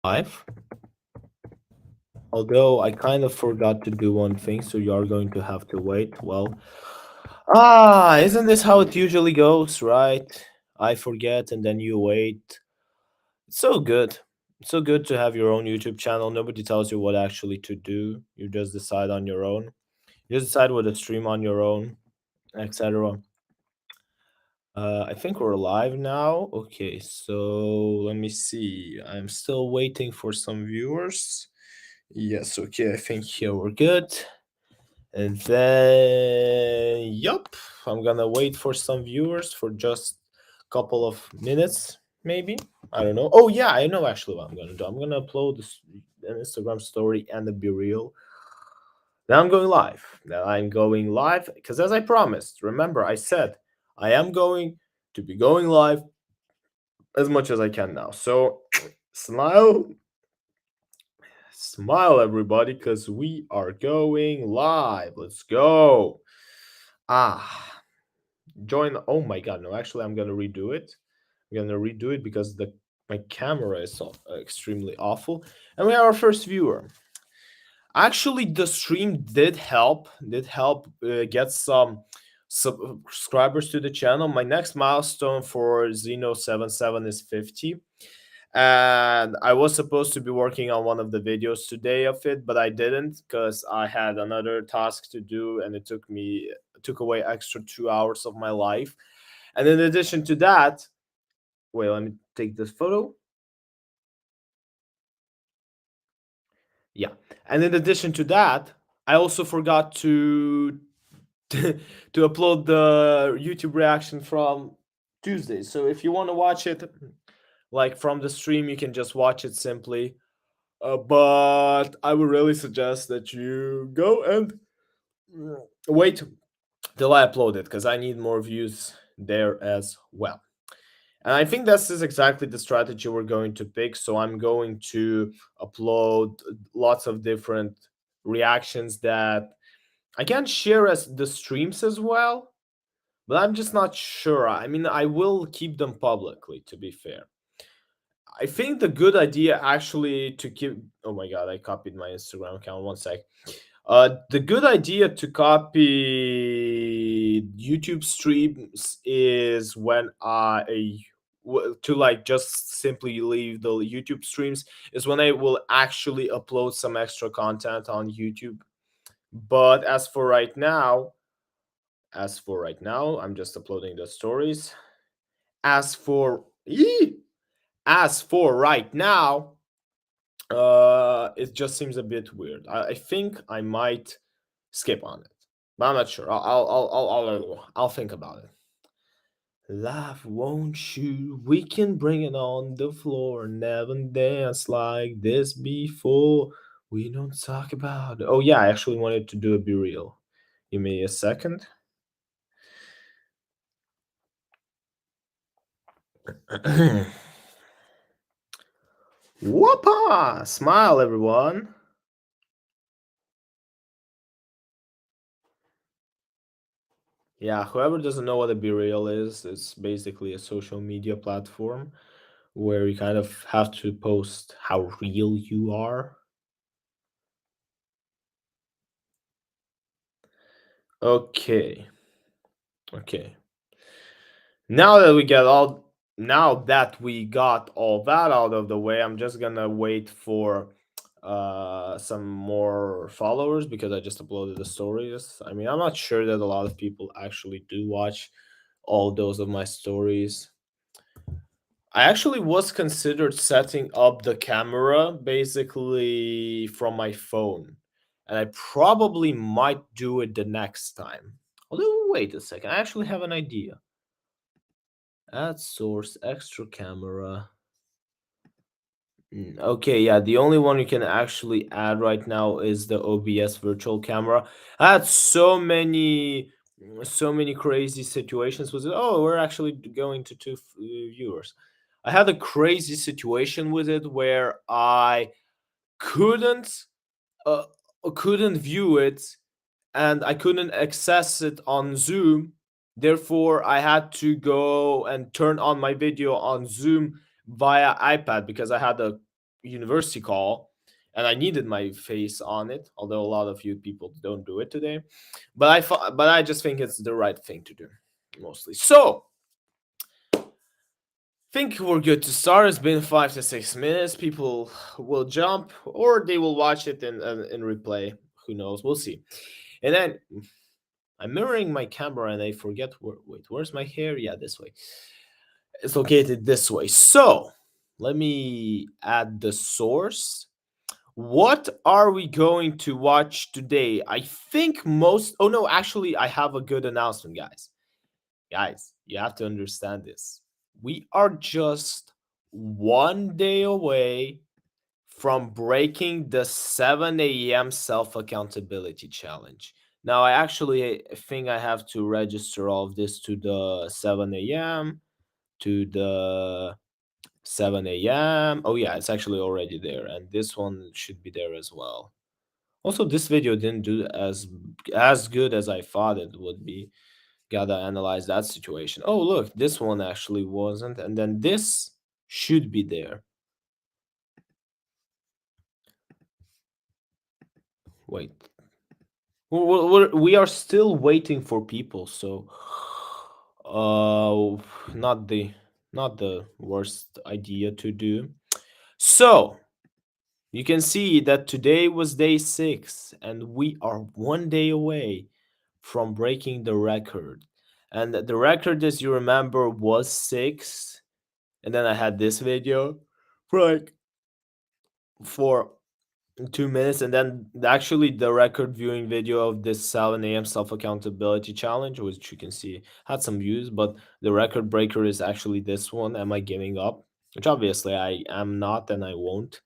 Live. Although I kind of forgot to do one thing, so you are going to have to wait. Well, isn't this how it usually goes, right? I forget and then you wait. It's so good. It's so good to have your own YouTube channel. Nobody tells you what actually to do. You just decide on your own. You just decide what to stream on your own, etc. I think we're live now. Okay, so let me see. I'm still waiting for some viewers. Yes, okay, I think here we're good. And then, yup, I'm gonna wait for some viewers for just a couple of minutes, maybe. I don't know. Oh, yeah, I know actually what I'm gonna do. I'm gonna upload an Instagram story and a Be Real. Then I'm going live. Then I'm going live because, as I promised, remember, I said I am going to be going live as much as I can now. So, smile, smile, everybody, because we are going live. Let's go. Ah, join. Oh my god, no, actually, I'm gonna redo it. I'm gonna redo it because the my camera is so, extremely awful. And we have our first viewer. Actually, the stream did help get some subscribers to the channel. My next milestone for Zeno77 is 50. And I was supposed to be working on one of the videos today of it, but I didn't because I had another task to do and it took away extra 2 hours of my life. And in addition to that, wait, let me take this photo. Yeah. And in addition to that, I also forgot to to upload the YouTube reaction from Tuesday. So if you want to watch it like from the stream, you can just watch it simply. But I would really suggest that you go and wait till I upload it because I need more views there as well. And I think this is exactly the strategy we're going to pick. So I'm going to upload lots of different reactions that I can share as the streams as well, but I'm just not sure. I mean, I will keep them publicly, to be fair. I think the good idea actually to keep. Oh my god, I copied my Instagram account. One sec. The good idea to copy YouTube streams is when to like just simply leave the YouTube streams is when I will actually upload some extra content on YouTube. But as for right now, I'm just uploading the stories. As for Eee! As for right now, it just seems a bit weird. I think I might skip on it, but I'm not sure. I'll think about it. Laugh, won't you? We can bring it on the floor. Never danced like this before. We don't talk about it. Oh yeah, I actually wanted to do a Be Real. Give me a second. Whoppa! Smile, everyone. Yeah, whoever doesn't know what a Be Real is, it's basically a social media platform where you kind of have to post how real you are. Okay. Okay. Now that we get all Now that we got all that out of the way, I'm just gonna wait for some more followers because I just uploaded the stories. I mean, I'm not sure that a lot of people actually do watch all those of my stories. I actually was considered setting up the camera basically from my phone, and I probably might do it the next time. Although, wait a second, I actually have an idea. Add source, extra camera. Okay, yeah, the only one you can actually add right now is the OBS virtual camera. I had so many crazy situations with it. Oh, we're actually going to two viewers. I had a crazy situation with it where I couldn't uh, couldn't view it and I couldn't access it on Zoom. Therefore, I had to go and turn on my video on Zoom via iPad because I had a university call, and I needed my face on it. Although a lot of you people don't do it today, but I just think it's the right thing to do, mostly. So think we're good to start. It's been 5 to 6 minutes. People will jump or they will watch it in replay. Who knows? We'll see. And then I'm mirroring my camera and I forget where. Wait, where's my hair? Yeah, this way. It's located this way. So let me add the source. What are we going to watch today? I think most. Oh no, actually, I have a good announcement, guys. Guys, you have to understand this. We are just one day away from breaking the 7 a.m. self accountability challenge. Now, I actually think I have to register all of this to the 7 a.m., to the 7 a.m. Oh, yeah, it's actually already there. And this one should be there as well. Also, this video didn't do as good as I thought it would be. Gotta analyze that situation. Oh, look, this one actually wasn't. And then this should be there. Wait. We are still waiting for people, so not the worst idea to do. So you can see that today was day 6, and we are one day away from breaking the record. And the record, as you remember, was 6. And then I had this video for like for 2 minutes, and then actually the record viewing video of this 7 a.m. self accountability challenge, which you can see had some views, but the record breaker is actually this one. Am I giving up? Which obviously I am not, and I won't.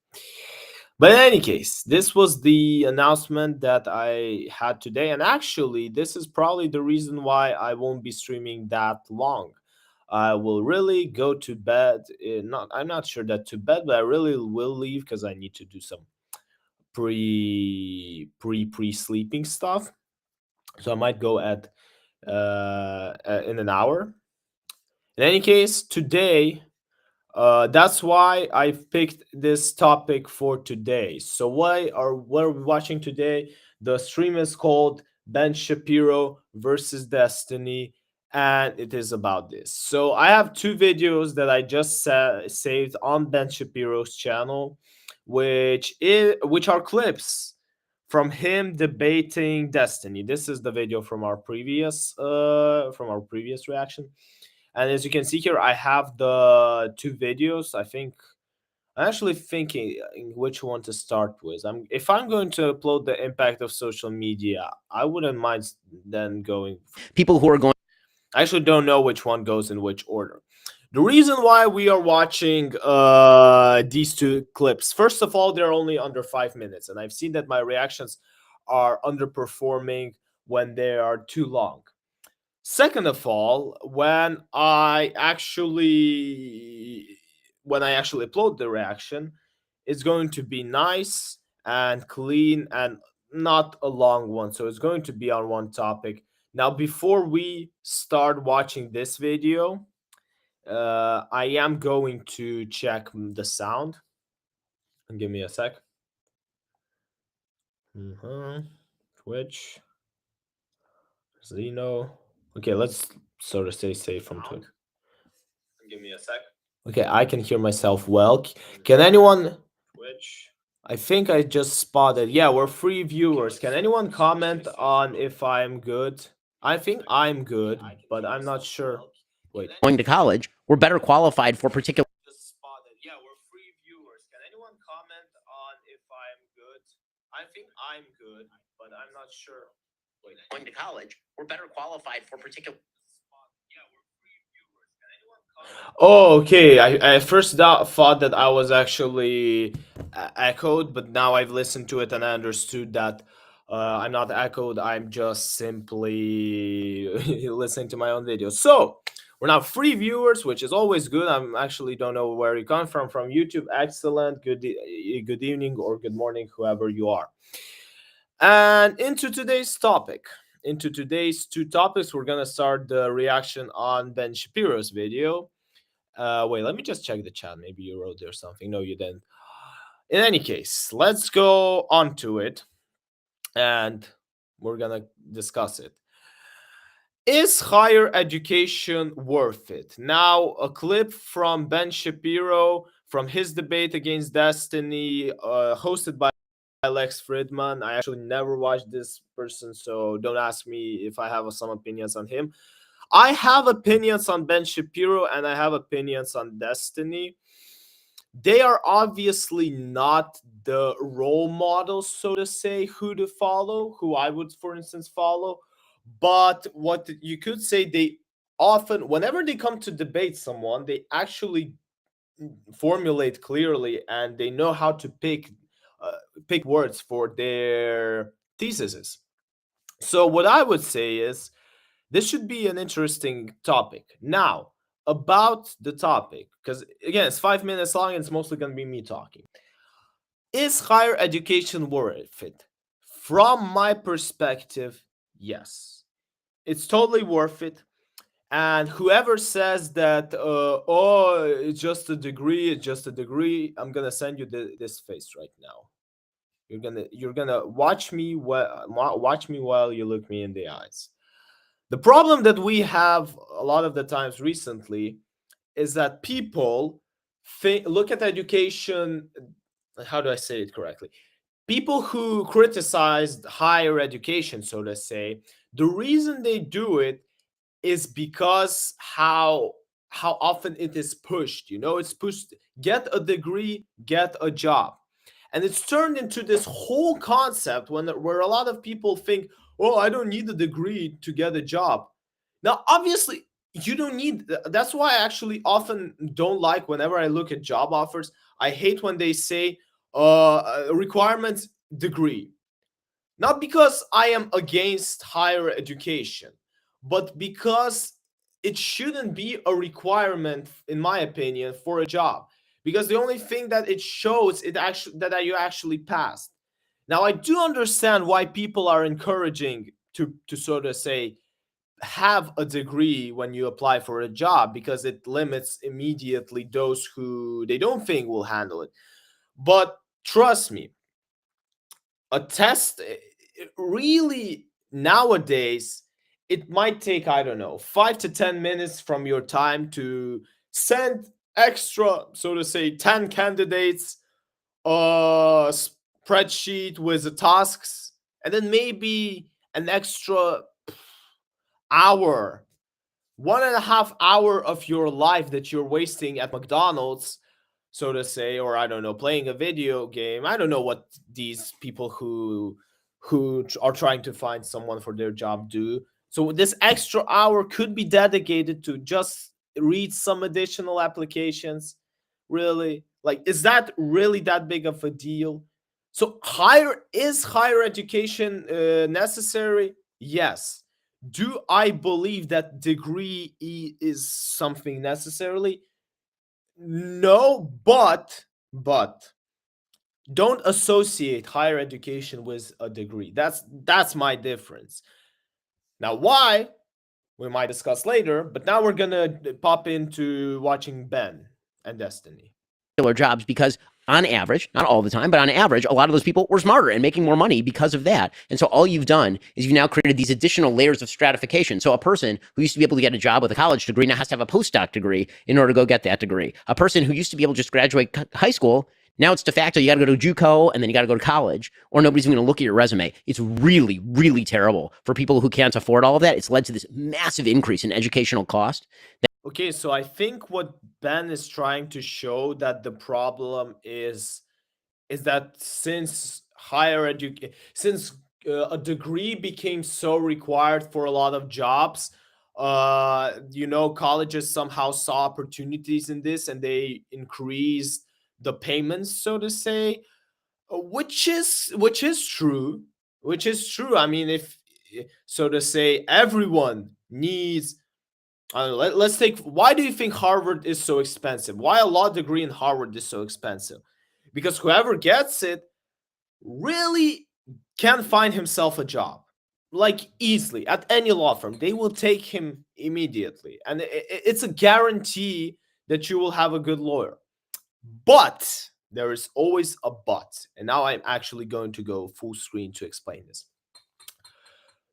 But in any case, this was the announcement that I had today, and actually, this is probably the reason why I won't be streaming that long. I will really go to bed. Not, I'm not sure that to bed, but I really will leave because I need to do some pre sleeping stuff. So I might go at in an hour. In any case, today that's why I've picked this topic for today. So what are we watching today? The stream is called Ben Shapiro versus Destiny, and it is about this. So I have two videos that I just saved on Ben Shapiro's channel, which are clips from him debating Destiny. This is the video from our previous reaction. And as you can see here, I have the two videos. I'm actually thinking which one to start with. If I'm going to upload the impact of social media, I wouldn't mind then going. People who are going I actually don't know which one goes in which order. The reason why we are watching these two clips, first of all, they're only under 5 minutes, and I've seen that my reactions are underperforming when they are too long. Second of all, when I actually upload the reaction, it's going to be nice and clean and not a long one. So it's going to be on one topic. Now, before we start watching this video, I am going to check the sound. Give me a sec. Twitch, Zeno. Okay, let's sort of stay safe from Twitch. Give me a sec. Okay, I can hear myself well. Can anyone? Twitch. I think I just spotted. Yeah, we're free viewers. Can anyone comment on if I'm good? I think I'm good, but I'm not sure. Wait. going to college were better qualified for particular Just spotted. Yeah, we're free viewers. Can anyone comment on if I'm good? I think I'm good, but I'm not sure. Wait. going to college were better qualified for particular Oh, okay. I first thought that I was actually echoed, but now I've listened to it and I understood that I'm not echoed. I'm just simply listening to my own video. So we're now free viewers, which is always good. I'm actually don't know where you come from YouTube. Excellent. Good evening or good morning, whoever you are. And into today's topic. Into today's two topics, we're gonna start the reaction on Ben Shapiro's video. Wait, let me just check the chat. Maybe you wrote there something. No, you didn't. In any case, let's go on to it, and we're gonna discuss it. Is higher education worth it? Now, a clip from Ben Shapiro from his debate against Destiny, hosted by Lex Fridman. I actually never watched this person, so don't ask me if I have some opinions on him. I have opinions on Ben Shapiro and I have opinions on Destiny. They are obviously not the role models, so to say, who to follow, who I would, for instance, follow. But what you could say, they often, whenever they come to debate someone, they actually formulate clearly and they know how to pick words for their theses. So what I would say is this should be an interesting topic. Now, about the topic, because again, it's 5 minutes long and it's mostly going to be me talking. Is higher education worth it? From my perspective, yes. It's totally worth it. And whoever says that, oh, it's just a degree, it's just a degree, I'm gonna send you this face right now. You're gonna watch me while you look me in the eyes. The problem that we have a lot of the times recently is that people look at education. How do I say it correctly? People who criticized higher education, so to say, the reason they do it is because how often it is pushed. It's pushed, get a degree, get a job, and it's turned into this whole concept where a lot of people think, oh, I don't need a degree to get a job. Now obviously you don't need. That's why I actually often don't like, whenever I look at job offers, I hate when they say requirements degree. Not because I am against higher education, but because it shouldn't be a requirement, in my opinion, for a job. Because the only thing that it shows it actually that you actually passed. Now I do understand why people are encouraging to sort of say have a degree when you apply for a job, because it limits immediately those who they don't think will handle it. But trust me, a test, really, nowadays it might take, I don't know, 5 to 10 minutes from your time to send extra, so to say, 10 candidates a spreadsheet with the tasks, and then maybe an extra hour, 1.5 hour of your life that you're wasting at McDonald's, so to say, or I don't know, playing a video game. I don't know what these people who are trying to find someone for their job do. So this extra hour could be dedicated to just read some additional applications. Really? Like, is that really that big of a deal? So higher education necessary? Yes. Do I believe that degree is something necessarily? No, but don't associate higher education with a degree. That's my difference. Now, why we might discuss later, but now we're gonna pop into watching Ben and Destiny. jobs because on average, not all the time, but on average, a lot of those people were smarter and making more money because of that. And so all you've done is you've now created these additional layers of stratification. So a person who used to be able to get a job with a college degree now has to have a postdoc degree in order to go get that degree. A person who used to be able to just graduate high school, now it's de facto, you got to go to JUCO and then you got to go to college, or nobody's even going to look at your resume. It's really, really terrible for people who can't afford all of that. It's led to this massive increase in educational cost. Okay, so I think what Ben is trying to show, that the problem is that since a degree became so required for a lot of jobs, colleges somehow saw opportunities in this and they increased the payments, so to say, which is true, I mean, if so to say, everyone needs. I don't know, let's take, why do you think Harvard is so expensive? Why a law degree in Harvard is so expensive? Because whoever gets it really can find himself a job, like easily at any law firm. They will take him immediately, and it's a guarantee that you will have a good lawyer. But There is always a but. And now I'm actually going to go full screen to explain this.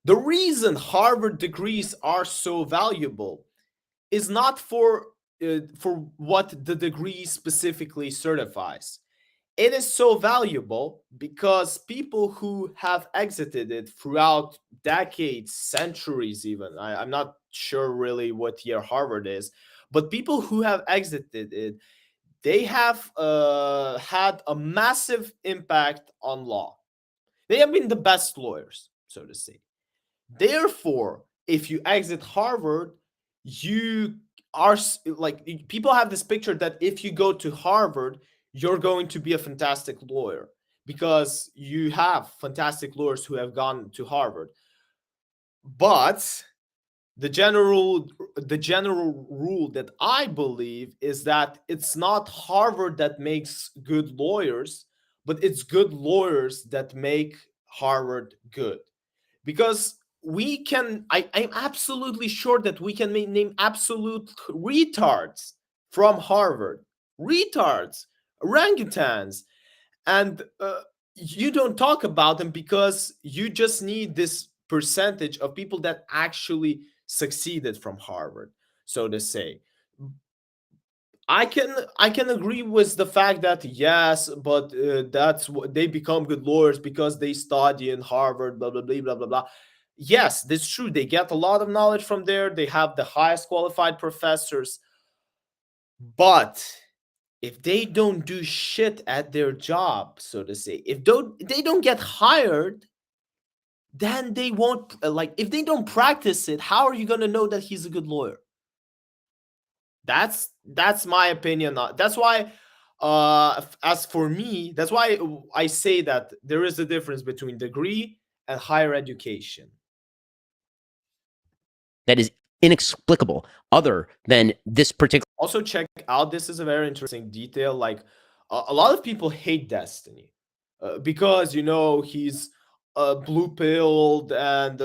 The reason Harvard degrees are so valuable is not for what the degree specifically certifies. It is so valuable because people who have exited it throughout decades, centuries, even I'm not sure really what year Harvard is, but people who have exited it, they have had a massive impact on law. They have been the best lawyers, so to say. Therefore, if you exit Harvard, you are like, people have this picture that if you go to Harvard, you're going to be a fantastic lawyer because you have fantastic lawyers who have gone to Harvard. But the general rule that I believe is that it's not Harvard that makes good lawyers, but it's good lawyers that make Harvard good. Because I'm absolutely sure that we can name absolute retards from Harvard, retards, orangutans, and you don't talk about them because you just need this percentage of people that actually succeeded from Harvard, so to say. I can agree with the fact that yes, but that's what they become good lawyers because they study in Harvard, blah blah blah blah blah blah. Yes, that's true. They get a lot of knowledge from there. They have the highest qualified professors, but if they don't do shit at their job, so to say, if they don't get hired, then they won't like if they don't practice it, how are you going to know that he's a good lawyer? That's my opinion. That's why as for me, that's why I say that there is a difference between degree and higher education. That is inexplicable other than this particular. Also check out, this is a very interesting detail, like a lot of people hate Destiny because he's blue pilled, and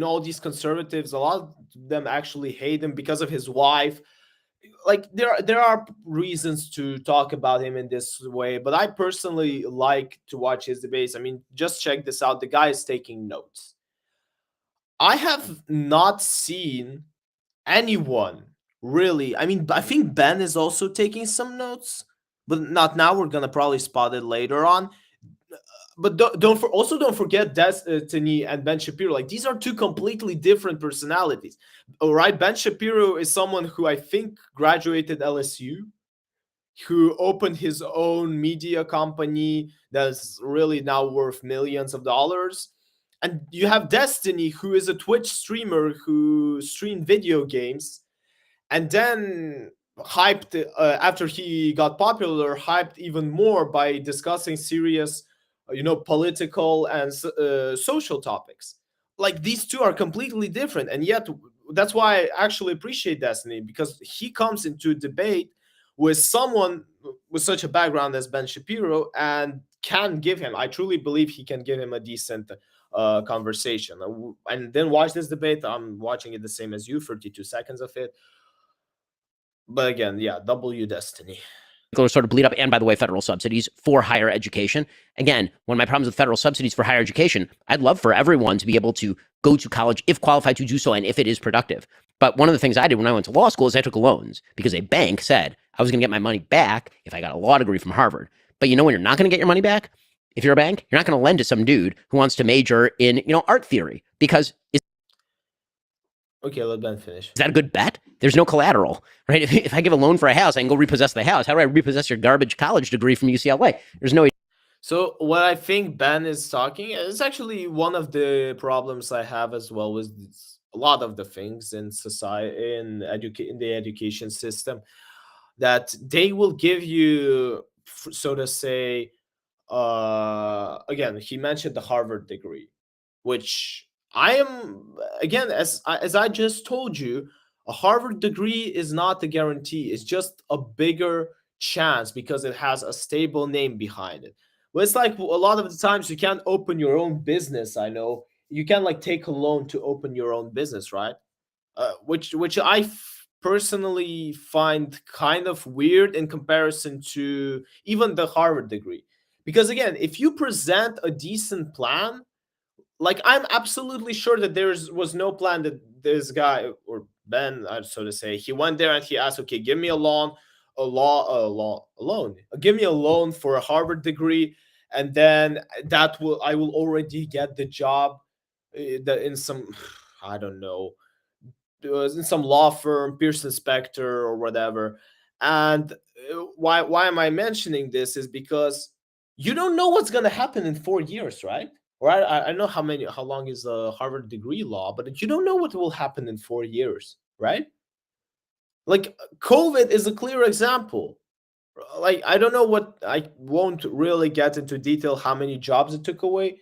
all these conservatives, a lot of them actually hate him because of his wife. Like there are reasons to talk about him in this way, but I personally like to watch his debates. I mean, just check this out, the guy is taking notes. I have not seen anyone really. I mean, I think Ben is also taking some notes, but not now. We're gonna probably spot it later on. But don't forget Destiny and Ben Shapiro. Like, these are two completely different personalities. All right, Ben Shapiro is someone who I think graduated LSU, who opened his own media company that's really now worth millions of dollars. And you have Destiny, who is a Twitch streamer who streamed video games, and then hyped after he got popular, hyped even more by discussing serious, political and social topics. Like, these two are completely different, and yet that's why I actually appreciate Destiny, because he comes into debate with someone with such a background as Ben Shapiro, and can give him, I truly believe he can give him a decent conversation. And then watch this debate. I'm watching it the same as you, 32 seconds of it. But again, yeah, W Destiny. Sort of bleed up. And by the way, federal subsidies for higher education. Again, one of my problems with federal subsidies for higher education, I'd love for everyone to be able to go to college if qualified to do so and if it is productive. But one of the things I did when I went to law school is I took loans because a bank said I was going to get my money back if I got a law degree from Harvard. But when you're not going to get your money back, if you're a bank, you're not going to lend to some dude who wants to major in, art theory, because Okay, let Ben finish. is that a good bet? There's no collateral, right? If I give a loan for a house, I can go repossess the house. How do I repossess your garbage college degree from UCLA? There's no. So what I think Ben is talking is actually one of the problems I have as well with a lot of the things in society, in the education system, that they will give you, so to say, again, he mentioned the Harvard degree, which I am, again, as I just told you, a Harvard degree is not a guarantee. It's just a bigger chance because it has a stable name behind it. Well, it's like a lot of the times you can't open your own business. I know you can like take a loan to open your own business, right? Which personally find kind of weird in comparison to even the Harvard degree. Because again, if you present a decent plan, like I'm absolutely sure that was no plan that this guy or Ben, so to say, he went there and he asked, okay, give me a loan, give me a loan for a Harvard degree, and then I will already get the job that in some I don't know in some law firm, Pearson Spector or whatever. And why am I mentioning this is because you don't know what's gonna happen in 4 years, right? Or I know how long is the Harvard degree law, but you don't know what will happen in 4 years, right? Like COVID is a clear example. Like I don't know what I won't really get into detail how many jobs it took away,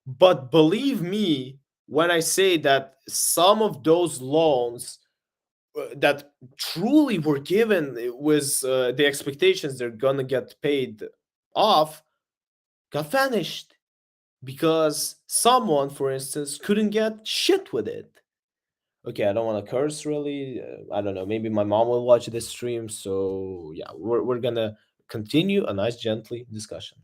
but believe me when I say that some of those loans that truly were given with the expectations they're gonna get paid off got vanished because someone, for instance, couldn't get shit with it. Okay, I don't want to curse really. I don't know. Maybe my mom will watch this stream. So yeah, we're gonna continue a nice, gently discussion.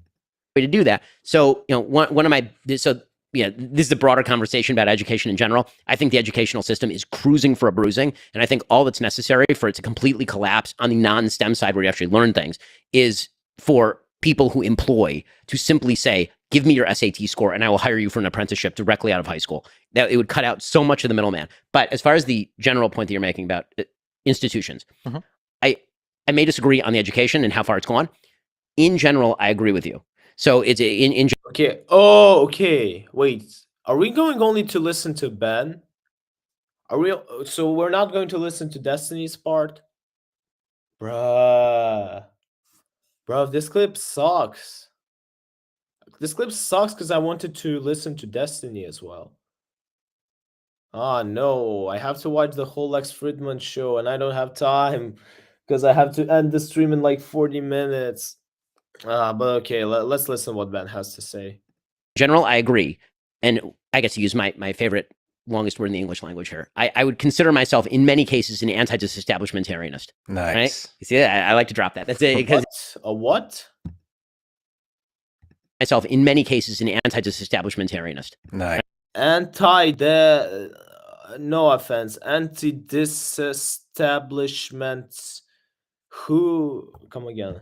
Way to do that. So, one of my so yeah, this is a broader conversation about education in general. I think the educational system is cruising for a bruising, and I think all that's necessary for it to completely collapse on the non-STEM side, where you actually learn things, is for people who employ to simply say, "Give me your SAT score, and I will hire you for an apprenticeship directly out of high school." That it would cut out so much of the middleman. But as far as the general point that you're making about institutions, I may disagree on the education and how far it's gone. In general, I agree with you. So it's in Okay. Oh, okay. Wait. Are we going only to listen to Ben? Are we? So we're not going to listen to Destiny's part, bruh. Bro, this clip sucks. This clip sucks because I wanted to listen to Destiny as well. Ah, no. I have to watch the whole Lex Fridman show and I don't have time because I have to end the stream in like 40 minutes. But okay, let's listen what Ben has to say. general, I agree. And I get to use my favorite longest word in the English language here. I would consider myself in many cases an anti-disestablishmentarianist. Nice. Right? You see, I like to drop that. That's it. Because a what? Myself in many cases an anti-disestablishmentarianist. Nice. No offense, anti-disestablishments. Who? Come again.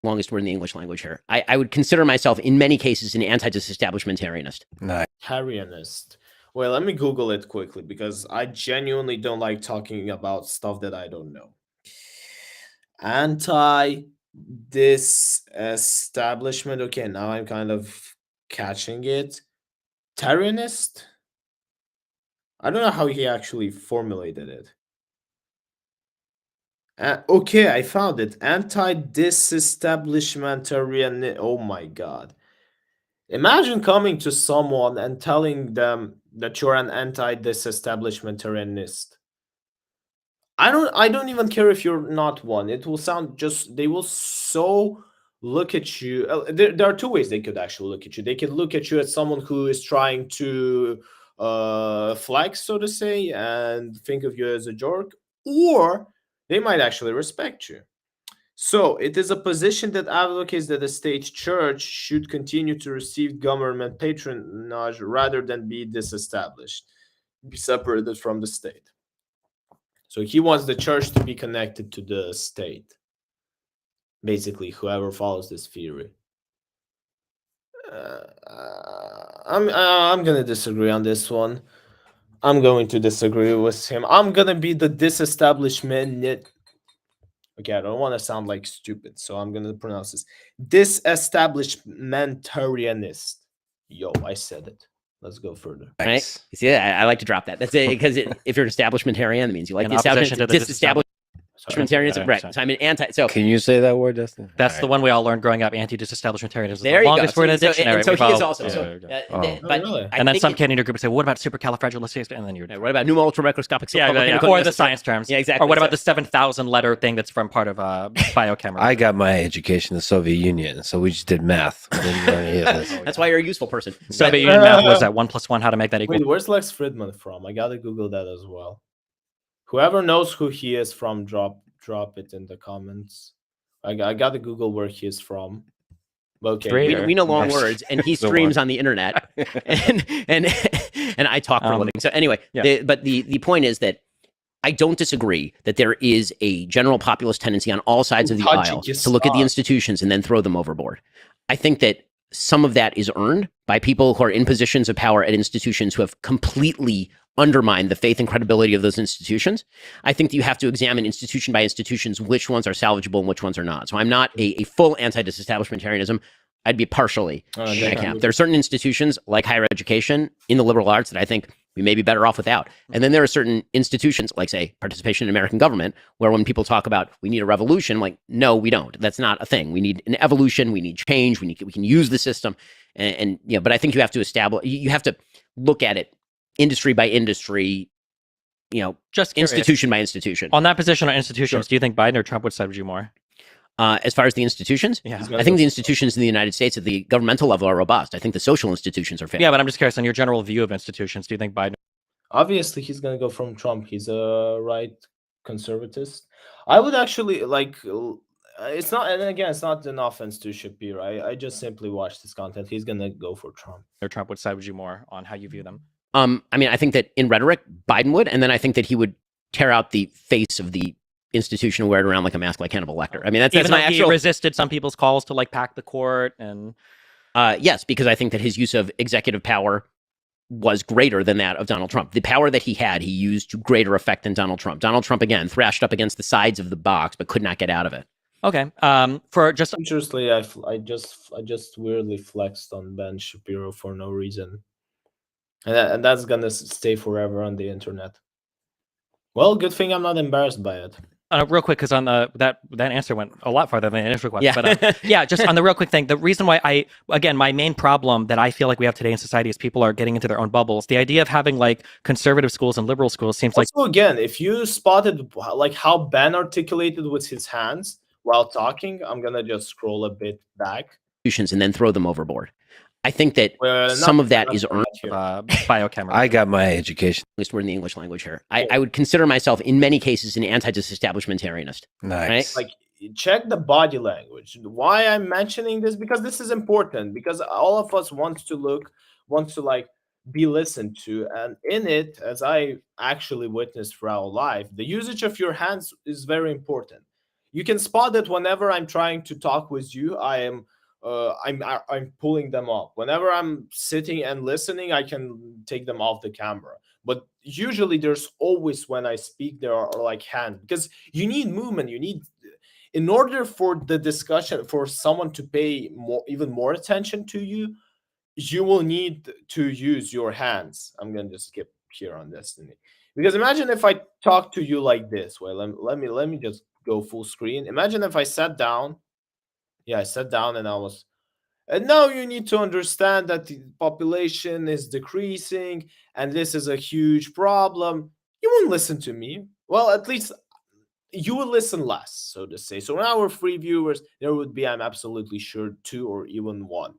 Longest word in the English language here. I would consider myself in many cases an anti-disestablishmentarianist. Nice. Tarianist. Well, let me Google it quickly because I genuinely don't like talking about stuff that I don't know. Anti-disestablishment. Okay, now I'm kind of catching it. Tarianist? I don't know how he actually formulated it. Okay, I found it. Anti-disestablishmentarian. Oh my god. Imagine coming to someone and telling them that you're an anti-disestablishmentarianist. I don't even care if you're not one. It will sound just they will so look at you. There are two ways they could actually look at you. They could look at you as someone who is trying to flex, so to say, and think of you as a jerk, or they might actually respect you. So it is a position that advocates that the state church should continue to receive government patronage rather than be disestablished, be separated from the state. So he wants the church to be connected to the state. Basically, whoever follows this theory. I'm gonna disagree on this one. I'm going to disagree with him. I'm gonna be the disestablishment. Okay, I don't want to sound like stupid, so I'm gonna pronounce this disestablishmentarianist. Yo, I said it. Let's go further. Nice. Right? You see, I like to drop that. That's it because if you're an establishmentarian, that means you like the establishment. Disestablishmentarianism, right? So I'm an anti. So can you say that word, Dustin? That's the one we all learned growing up. Anti-disestablishmentarianism. There the you longest go. word in the dictionary. So he is also. But really? And then some kid in your group would say, "What about supercalifragilistic?" And then you're. What about pneumo ultramicroscopic? Or the science terms. Yeah, exactly. Or what about the 7,000 letter thing that's from part of biochemistry? I got my education in the Soviet Union, so we just did math. That's why you're a useful person. Soviet Union math was that 1 + 1. How to make that equal? Wait, where's Lex Fridman from? I gotta Google that as well. Whoever knows who he is from, drop it in the comments. I got to Google where he is from. Okay, Straight We know long Yes. words, and he So streams what? on the internet, and and I talk for a living. So anyway, yeah. but the point is that I don't disagree that there is a general populist tendency on all sides of the aisle to look at the institutions and then throw them overboard. I think that some of that is earned by people who are in positions of power at institutions who have completely undermined the faith and credibility of those institutions. I think that you have to examine institution by institutions which ones are salvageable and which ones are not. So I'm not a full anti-disestablishmentarianism. I'd be partially in that camp. There are certain institutions like higher education in the liberal arts that I think we may be better off without. And then there are certain institutions like, say, participation in American government, where when people talk about we need a revolution, like, no, we don't. That's not a thing. We need an evolution. We need change. We can use the system. And you know, but I think you have to establish, you have to look at it industry by industry, you know, Just curious. institution by institution. On that position on institutions, do you think Biden or Trump would side with you more? As far as the institutions, Yeah. I think the institutions in the United States at the governmental level are robust. I think the social institutions are failing. Yeah, but I'm just curious on your general view of institutions. Do you think Biden? Obviously, he's gonna go from Trump. He's a right conservatist. I would actually like. It's not, and again, it's not an offense to Shapiro. I just simply watched his content. He's gonna go for Trump. Or Trump would side with you more on how you view them? I mean, I think that in rhetoric, Biden would, and then I think that he would tear out the face of the institution and wear it around like a mask, like Hannibal Lecter. I mean, that's Even my though actual. he resisted some people's calls to like pack the court and. Yes, because I think that his use of executive power was greater than that of Donald Trump. The power that he had, he used to greater effect than Donald Trump. Donald Trump, again, thrashed up against the sides of the box, but could not get out of it. Okay. For just Interestingly, I just weirdly flexed on Ben Shapiro for no reason, and that's gonna stay forever on the internet. Well, good thing I'm not embarrassed by it. real quick, because on the that answer went a lot farther than the initial question. Yeah. But yeah, just on the real quick thing, the reason why my main problem that I feel like we have today in society is people are getting into their own bubbles. The idea of having like conservative schools and liberal schools seems like. Also, again, if you spotted like how Ben articulated with his hands while talking, I'm gonna just scroll a bit back. And then throw them overboard. I think that Well, some not- of that not- is not earned. here. Biochemistry. I got my education. At least we're in the English language here. I would consider myself, in many cases, an Nice. Like, check the body language. Why I'm mentioning this? Because this is important. Because all of us wants to like be listened to, and in it, as I actually witnessed throughout life, the usage of your hands is very important. You can spot that whenever I'm trying to talk with you, I'm pulling them up. Whenever I'm sitting and listening, I can take them off the camera. But usually there's always, when I speak, there are like hand, because you need movement. You need, in order for the discussion, for someone to pay even more attention to you, you will need to use your hands. I'm gonna just skip here on Destiny, because imagine if I talk to you like this. Well, let me just go full screen. Imagine if I sat down. Yeah, I sat down and I was. And now you need to understand that the population is decreasing and this is a huge problem. You won't listen to me. Well, at least you will listen less, so to say. So in our free viewers, there would be, I'm absolutely sure, 2 or even 1.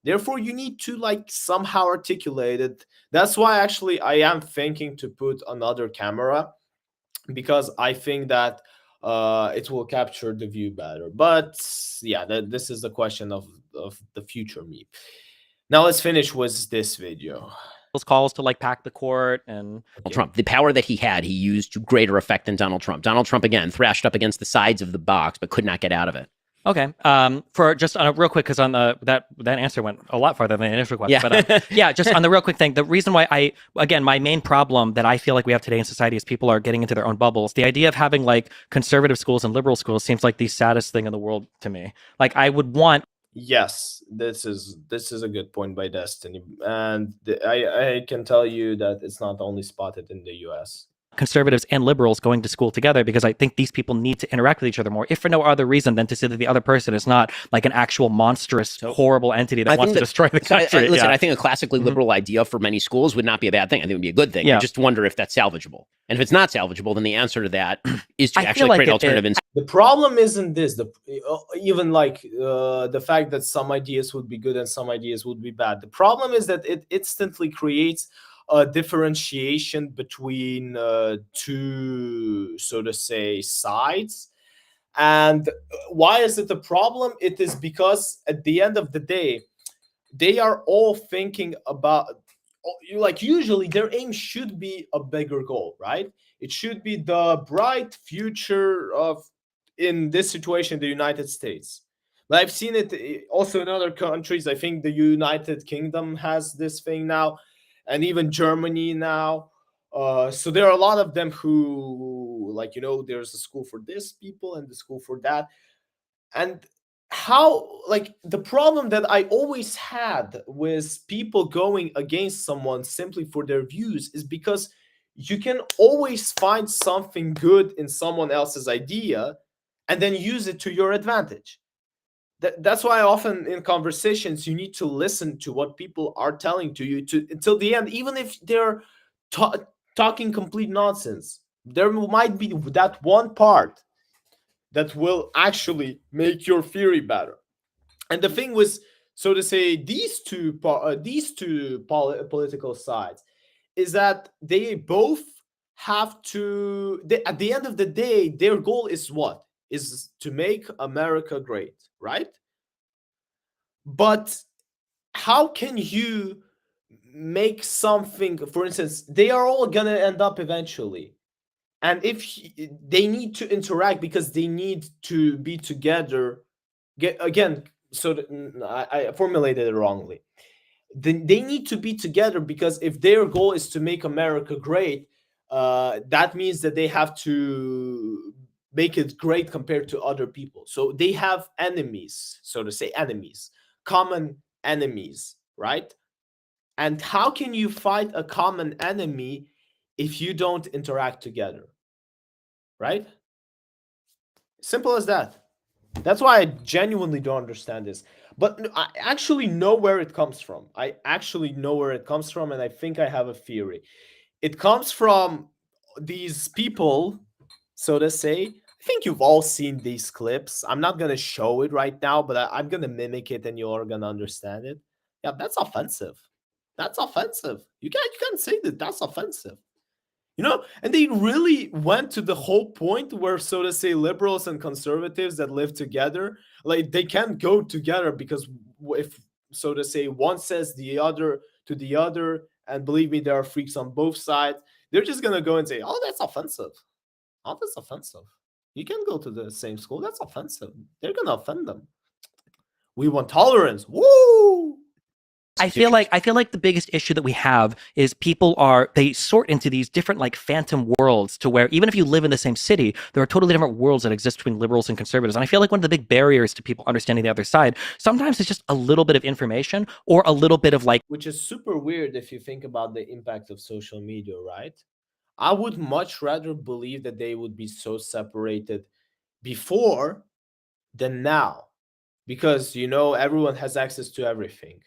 Therefore, you need to like somehow articulate it. That's why actually I am thinking to put another camera, because I think that it will capture the view better. But yeah, this is the question of the future me. Now let's finish with this video. Those calls to like pack the court and. Trump. The power that he had, he used to greater effect than Donald Trump. Donald Trump, again, thrashed up against the sides of the box, but could not get out of it. Okay. For just on a real quick, because on the that answer went a lot farther than the initial question. Yeah. But yeah, just on the real quick thing, the reason why my main problem that I feel like we have today in society is people are getting into their own bubbles. The idea of having like conservative schools and liberal schools seems like the saddest thing in the world to me. Like I would want. Yes, this is a good point by Destiny, and I can tell you that it's not only spotted in the U.S. Conservatives and liberals going to school together, because I think these people need to interact with each other more, if for no other reason than to see that the other person is not like an actual monstrous, horrible entity that wants to destroy the country. Listen, I think a classically liberal idea for many schools would not be a bad thing. I think it would be a good thing. Yeah. I just wonder if that's salvageable. And if it's not salvageable, then the answer to that is to I feel actually like create alternative. The problem isn't this. Even like the fact that some ideas would be good and some ideas would be bad. The problem is that it instantly creates a differentiation between two, so to say, sides. And why is it a problem? It is because at the end of the day, they are all thinking about, like, usually their aim should be a bigger goal, right? It should be the bright future of, in this situation, the United States. But I've seen it also in other countries. I think the United Kingdom has this thing now, and even Germany now. So there are a lot of them who, like, there's a school for this people and the school for that. And how, like, the problem that I always had with people going against someone simply for their views is because you can always find something good in someone else's idea and then use it to your advantage. That's why often in conversations you need to listen to what people are telling to you to until the end, even if they're ta- talking complete nonsense. There might be that one part that will actually make your theory better. And the thing was, so to say, political sides is that they both have to. At the end of the day, their goal is what? Is to make America great, right? But how can you make something? For instance, they are all gonna end up eventually, and if they need to interact because they need to be together. Get again, so I formulated it wrongly. They need to be together because if their goal is to make America great, that means that they have to make it great compared to other people. So they have enemies, so to say, enemies, common enemies, right? And how can you fight a common enemy if you don't interact together, right? Simple as that. That's why I genuinely don't understand this. But I actually know where it comes from. I actually know where it comes from, and I think I have a theory. It comes from these people, so to say. I think you've all seen these clips. I'm not gonna show it right now, but I'm gonna mimic it, and you're gonna understand it. Yeah, that's offensive. That's offensive. You can't say that. That's offensive. And they really went to the whole point where, so to say, liberals and conservatives that live together, like, they can't go together because if, so to say, one says the other to the other, and believe me, there are freaks on both sides, they're just gonna go and say, oh, that's offensive. Oh, that's offensive. You can go to the same school. That's offensive. They're gonna offend them. We want tolerance. Woo! I feel like the biggest issue that we have is they sort into these different like phantom worlds to where even if you live in the same city, there are totally different worlds that exist between liberals and conservatives. And I feel like one of the big barriers to people understanding the other side sometimes is just a little bit of information or a little bit of like Which is super weird if you think about the impact of social media, right? I would much rather believe that they would be so separated before than now because everyone has access to everything.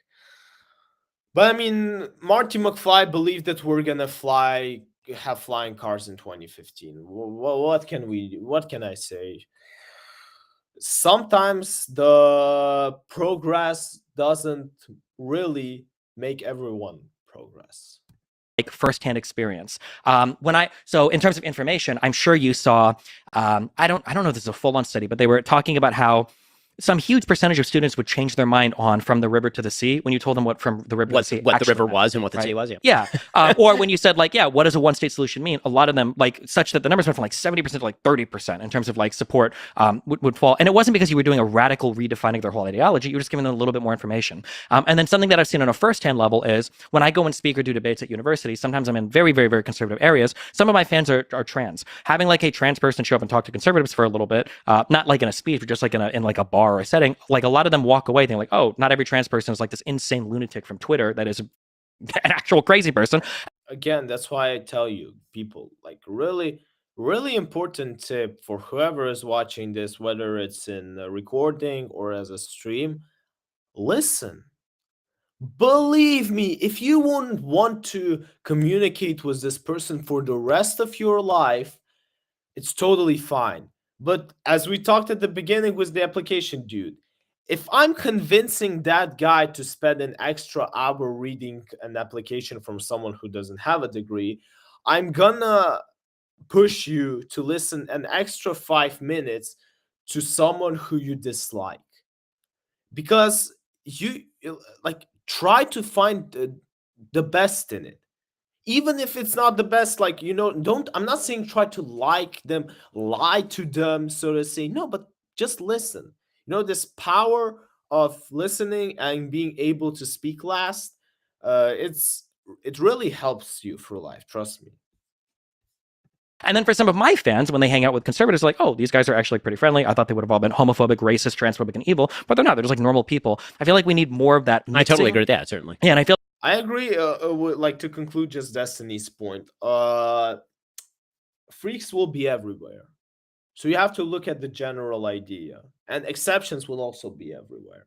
But I mean, Marty McFly believed that we're gonna have flying cars in 2015. What can I say? Sometimes the progress doesn't really make everyone progress. firsthand experience. So in terms of information, I'm sure you saw. I don't know if this is a full on study, but they were talking about how some huge percentage of students would change their mind on from the river to the sea when you told them what from the river to the sea What the actually river meant, was and what the right? sea was. Yeah. Yeah. Or when you said like, yeah, what does a one state solution mean? A lot of them like such that the numbers went from like 70% to like 30% in terms of like support would fall. And it wasn't because you were doing a radical redefining of their whole ideology. You were just giving them a little bit more information. And then something that I've seen on a firsthand level is when I go and speak or do debates at universities, sometimes I'm in very, very, very conservative areas. Some of my fans are trans. Having like a trans person show up and talk to conservatives for a little bit, not like in a speech, but just like in like a bar or a setting, like a lot of them walk away thinking like, oh, not every trans person is like this insane lunatic from Twitter that is an actual crazy person. Again, that's why I tell you, people, like, really, really important tip for whoever is watching this, whether it's in a recording or as a stream. Listen. Believe me, if you won't want to communicate with this person for the rest of your life, it's totally fine. But as we talked at the beginning with the application, dude, if I'm convincing that guy to spend an extra hour reading an application from someone who doesn't have a degree, I'm gonna push you to listen an extra 5 minutes to someone who you dislike, because like try to find the best in it, even if it's not the best. Like, don't, I'm not saying try to like them, lie to them, so to say. No, but just listen. This power of listening and being able to speak last, it really helps you through life, trust me. And then for some of my fans, when they hang out with conservatives, like, oh, these guys are actually pretty friendly. I thought they would have all been homophobic, racist, transphobic, and evil, but they're not. They're just like normal people. I feel like we need more of that mixing. I totally agree with that, certainly. Yeah, and I feel I agree. Like, to conclude just Destiny's point, freaks will be everywhere. So you have to look at the general idea, and exceptions will also be everywhere.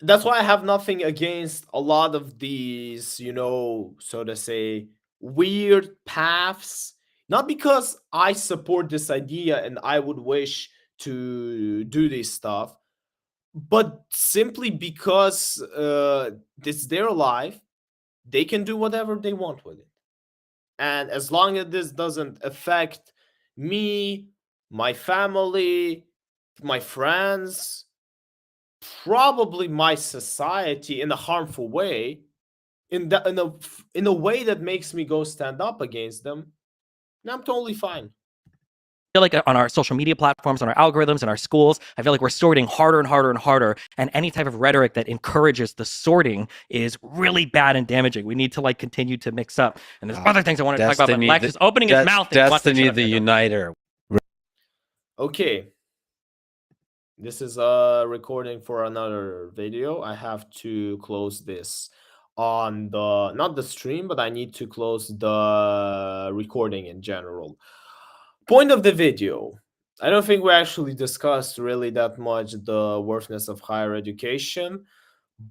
That's why I have nothing against a lot of these, so to say, weird paths. Not because I support this idea and I would wish to do this stuff, but simply because it's their life, they can do whatever they want with it. And as long as this doesn't affect me, my family, my friends, probably my society in a harmful way, in a way that makes me go stand up against them, I'm totally fine. feel like on our social media platforms, on our algorithms, in our schools, I feel like we're sorting harder and harder and harder. And any type of rhetoric that encourages the sorting is really bad and damaging. We need to like continue to mix up. And there's other things I want to talk about, but Lex is opening his mouth. Destiny the Uniter. Okay. This is a recording for another video. I have to close this on the, not the stream, but I need to close the recording in general. Point of the video. I don't think we actually discussed really that much the worthiness of higher education,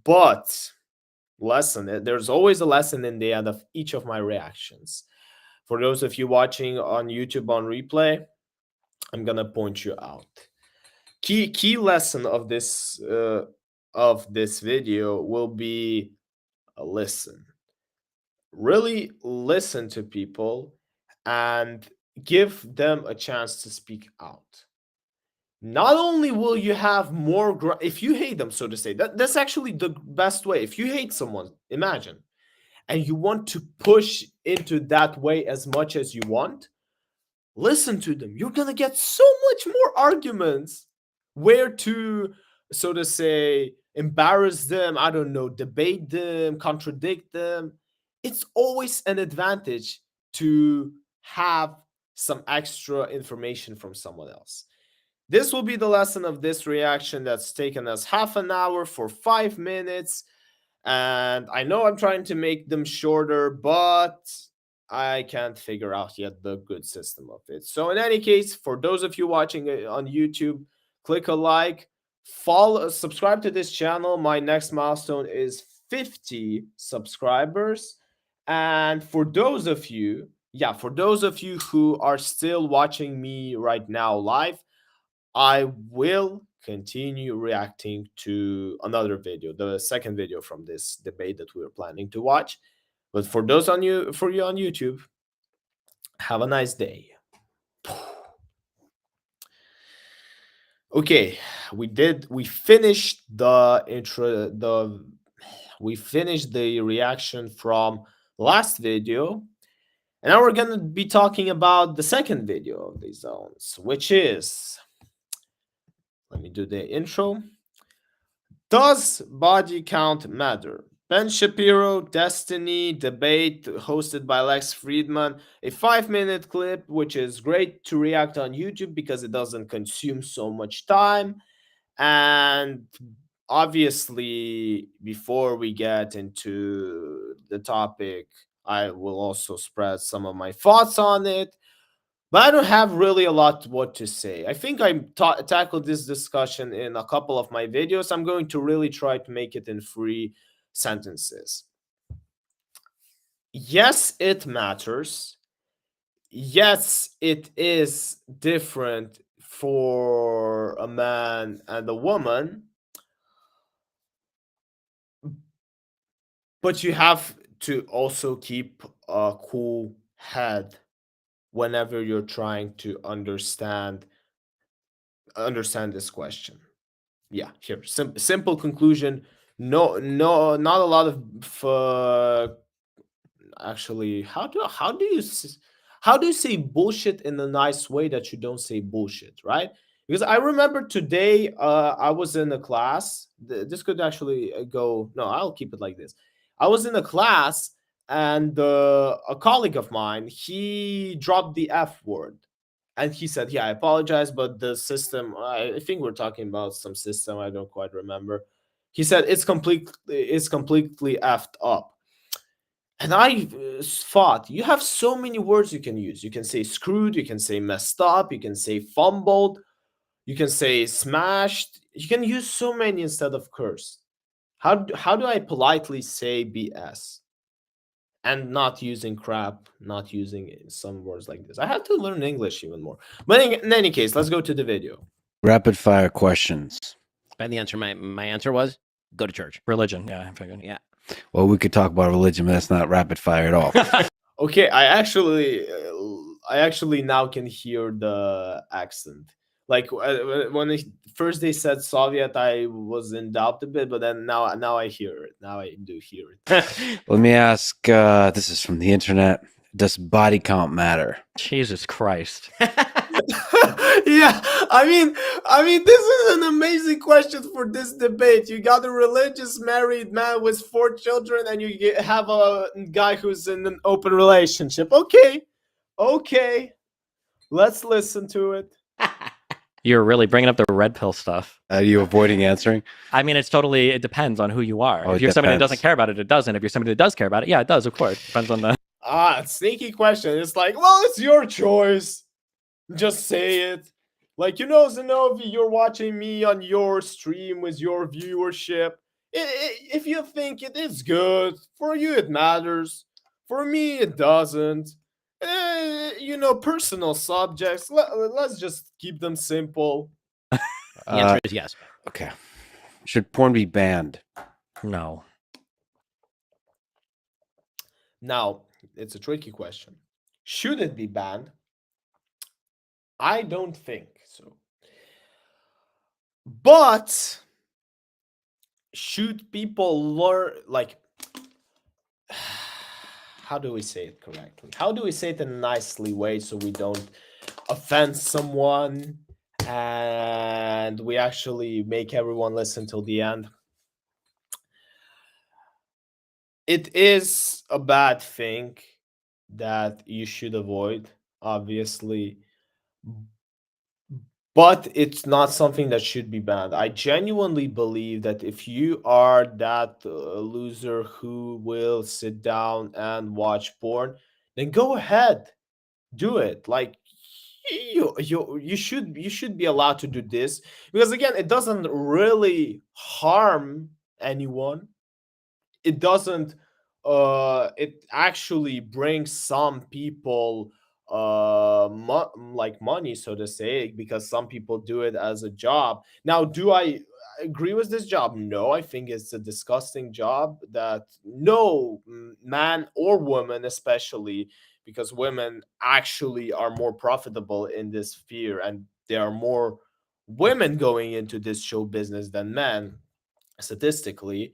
but lesson. There's always a lesson in the end of each of my reactions. For those of you watching on YouTube on replay, I'm gonna point you out. Key lesson of this video will be a listen. Really listen to people and give them a chance to speak out. Not only will you have more if you hate them, so to say, that's actually the best way. If you hate someone, imagine, and you want to push into that way as much as you want, listen to them. You're gonna get so much more arguments where to, so to say, embarrass them, I don't know, debate them, contradict them. It's always an advantage to have some extra information from someone else. This will be the lesson of this reaction that's taken us half an hour for 5 minutes. And I know I'm trying to make them shorter, but I can't figure out yet the good system of it. So in any case, for those of you watching on YouTube, click a like, follow, subscribe to this channel. My next milestone is 50 subscribers. And for those of you, who are still watching me right now live, I will continue reacting to another video, the second video from this debate that we were planning to watch. But for you on YouTube, have a nice day. Okay, we finished the reaction from last video, and now we're gonna be talking about the second video of these zones, which is, let me do the intro. Does body count matter? Ben Shapiro, Destiny, debate hosted by Lex Friedman. A 5-minute clip, which is great to react on YouTube because it doesn't consume so much time. And obviously, before we get into the topic, I will also spread some of my thoughts on it. But I don't have really a lot what to say. I think I tackled this discussion in a couple of my videos. I'm going to really try to make it in 3 sentences. Yes, it matters. Yes, it is different for a man and a woman, but you have to also keep a cool head whenever you're trying to understand this question. Yeah, here, simple conclusion. No, no, not a lot of actually. How do you say bullshit in a nice way that you don't say bullshit, right? Because I remember today, I was in a class. This could actually go. No, I'll keep it like this. I was in a class, and a colleague of mine, he dropped the F word, and he said, "Yeah, I apologize, but the system. I think we're talking about some system. I don't quite remember." He said it's completely effed up. And I thought, you have so many words you can use. You can say screwed, you can say messed up, you can say fumbled, you can say smashed. You can use so many instead of curse. How do I politely say BS and not using crap, not using some words like this? I have to learn English even more. But in any case, let's go to the video. Rapid fire questions. By the answer, my answer was go to church. Religion. Yeah, I figured. Yeah. Well, we could talk about religion, but that's not rapid fire at all. Okay, I actually now can hear the accent. Like when first they said Soviet, I was in doubt a bit, but then now I hear it. Now I do hear it. Let me ask. This is from the internet. Does body count matter? Jesus Christ. Yeah, I mean, this is an amazing question for this debate. You got a religious married man with 4 children, and have a guy who's in an open relationship. Okay, let's listen to it. You're really bringing up the red pill stuff. Are you avoiding answering? I mean, it depends on who you are. Oh, if it you're somebody that doesn't depends. care about it, it doesn't. If you're somebody that does care about it, yeah, it does, of course. Depends on the. Sneaky question. It's like, well, it's your choice. Just say it. Like, Zenobi, you're watching me on your stream with your viewership. If you think it is good, for you it matters. For me, it doesn't. Personal subjects. Let's just keep them simple. The answer is yes. Okay. Should porn be banned? No. Now, it's a tricky question. Should it be banned? I don't think so. But should people learn, like, how do we say it correctly? How do we say it in a nicely way so we don't offend someone and we actually make everyone listen till the end? It is a bad thing that you should avoid, obviously, but it's not something that should be banned. I genuinely believe that if you are that loser who will sit down and watch porn, then go ahead, do it. Like, you should be allowed to do this, because again, it doesn't really harm anyone. It doesn't it actually brings some people like money, so to say, because some people do it as a job. Now, do I agree with this job? No, I think it's a disgusting job that no man or woman, especially because women actually are more profitable in this sphere, and there are more women going into this show business than men statistically.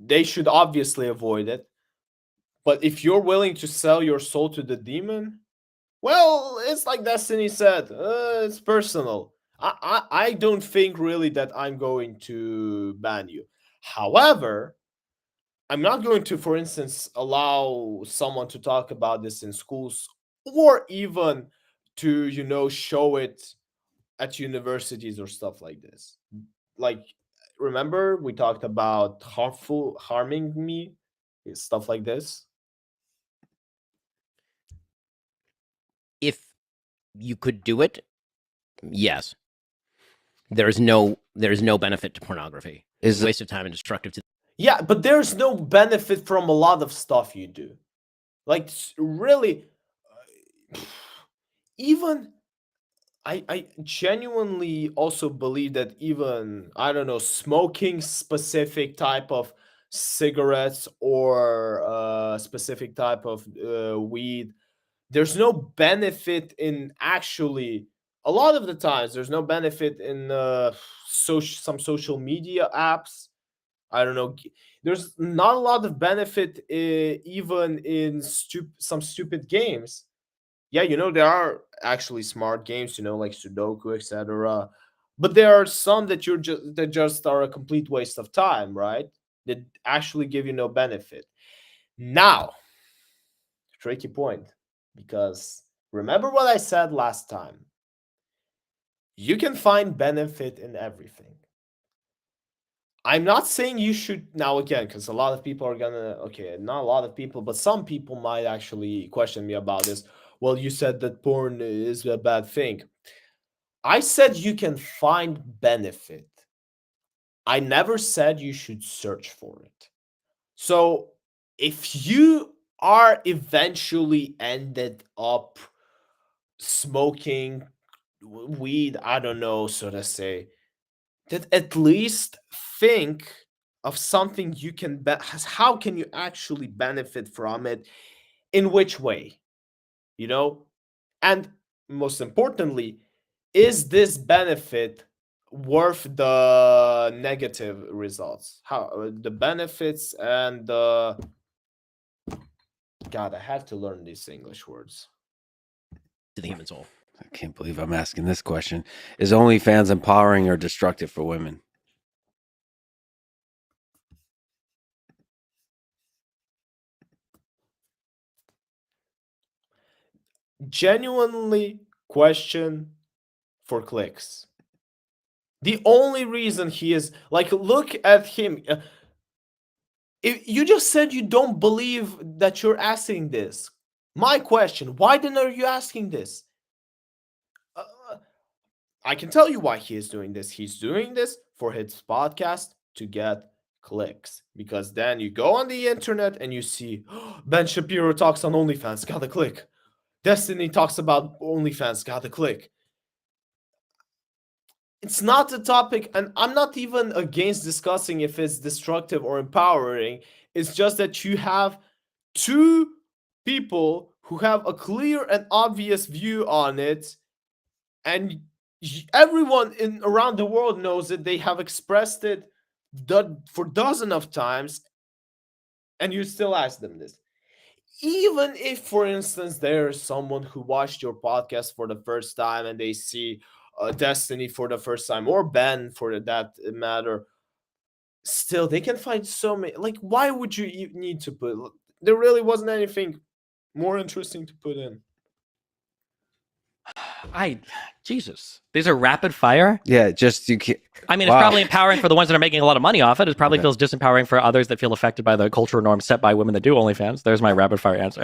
They should obviously avoid it. But if you're willing to sell your soul to the demon, well, it's like Destiny said, it's personal. I don't think really that I'm going to ban you. However, I'm not going to, for instance, allow someone to talk about this in schools, or even to, show it at universities or stuff like this. Like, remember we talked about harming me, stuff like this. If you could do it, yes. There is no benefit to pornography. It's Is a it, waste of time and destructive to. Yeah, but there's no benefit from a lot of stuff you do. Like, really, even I genuinely also believe that even, I don't know, smoking specific type of cigarettes or specific type of weed, there's no benefit in actually, a lot of the times there's no benefit in some social media apps. I don't know. There's not a lot of benefit even in some stupid games. Yeah, there are actually smart games, like Sudoku, etc. But there are some that just are a complete waste of time, right? That actually give you no benefit. Now, tricky point, because remember what I said last time. You can find benefit in everything. I'm not saying you should now again, because a lot of people are gonna, okay, not a lot of people, but some people might actually question me about this. Well, you said that porn is a bad thing. I said you can find benefit. I never said you should search for it. So if you are eventually ended up smoking weed, I don't know, so to say, that at least think of something you can how can you actually benefit from it, in which way, you know and most importantly, is this benefit worth the negative results, how the benefits and the, god, I have to learn these English words. To the human soul. I can't believe I'm asking this question. Is OnlyFans empowering or destructive for women? Genuinely question for clicks. The only reason he is like, look at him. If you just said you don't believe that you're asking this, my question: why then are you asking this? Uh, I can tell you why he is doing this. He's doing this for his podcast to get clicks, because then you go on the internet and you see Ben Shapiro talks on OnlyFans, got a click. Destiny talks about OnlyFans, got a click. It's not a topic, and I'm not even against discussing if it's destructive or empowering. It's just that you have two people who have a clear and obvious view on it, and everyone in around the world knows it. They have expressed it for dozen of times, and you still ask them this. Even if, for instance, there's someone who watched your podcast for the first time and they see Destiny for the first time, or Ben for that matter, still they can find so many. Like, why would you need to put? There really wasn't anything more interesting to put in. Jesus, these are rapid fire. Yeah, just you can't. I mean, it's Wow. probably empowering for the ones that are making a lot of money off it. It probably Okay. feels disempowering for others that feel affected by the cultural norms set by women that do OnlyFans. There's my rapid fire answer.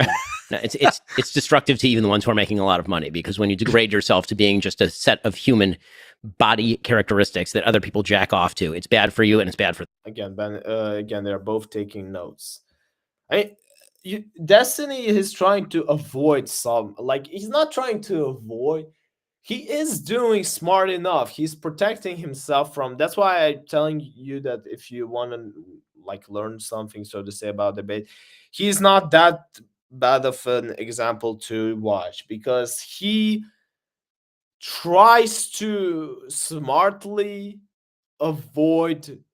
No, it's destructive to even the ones who are making a lot of money, because when you degrade yourself to being just a set of human body characteristics that other people jack off to, it's bad for you and it's bad for Again, Ben. Again, they're both taking notes. Destiny is trying to avoid some. Like, he's not trying to avoid. He is doing smart enough. He's protecting himself from. That's why I'm telling you that if you want to like learn something, so to say, about debate, he's not that bad of an example to watch, because he tries to smartly avoid,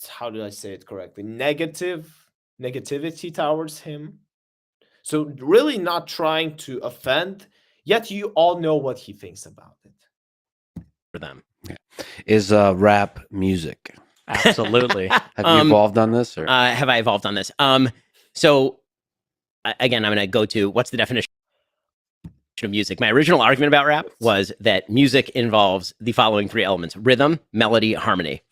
how do I say it correctly, negativity towards him. So really not trying to offend, yet you all know what he thinks about it. them. Is rap music? Absolutely. Have you evolved on this, or Have I evolved on this? So again, I'm going to go to what's the definition of music. My original argument about rap was that music involves the following three elements: rhythm, melody, harmony.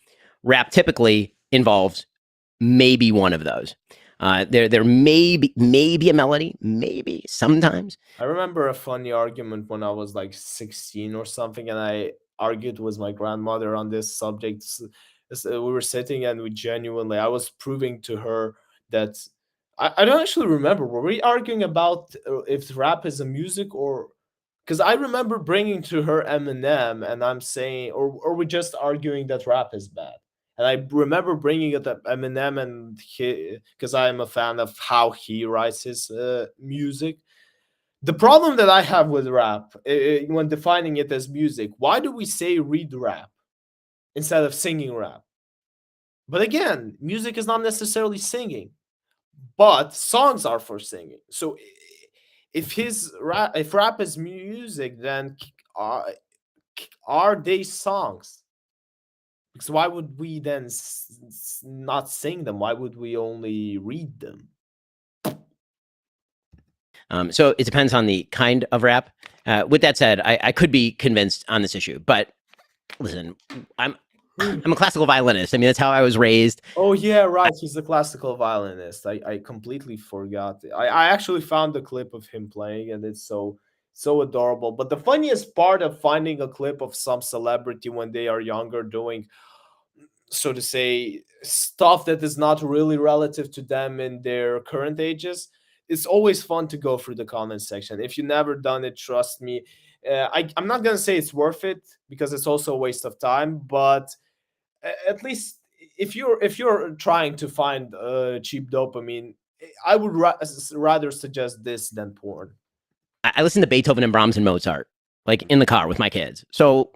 Rap typically involves maybe one of those. There may be a melody, maybe sometimes. I remember a funny argument when I was like 16 or something, and I argued with my grandmother on this subject. We were sitting and I was proving to her that I don't actually remember. Were we arguing about if rap is a music, or because I remember bringing to her Eminem, and I'm saying, or we just arguing that rap is bad. And I remember bringing it up Eminem, and because I am a fan of how he writes his music. The problem that I have with rap, when defining it as music, why do we say read rap instead of singing rap? But again, music is not necessarily singing, but songs are for singing. So if rap is music, then are they songs? Because why would we then not sing them? Why would we only read them? So it depends on the kind of rap. With that said, I could be convinced on this issue, but listen, I'm a classical violinist. I mean, that's how I was raised. Oh yeah, right. He's a classical violinist. I completely forgot. I actually found the clip of him playing, and it's so adorable. But the funniest part of finding a clip of some celebrity when they are younger doing, so to say, stuff that is not really relative to them in their current ages, it's always fun to go through the comment section. If you've never done it, trust me. I'm not gonna say it's worth it because it's also a waste of time, but at least if you're trying to find cheap dopamine, I would rather suggest this than porn. I listen to Beethoven and Brahms and Mozart, like in the car with my kids. So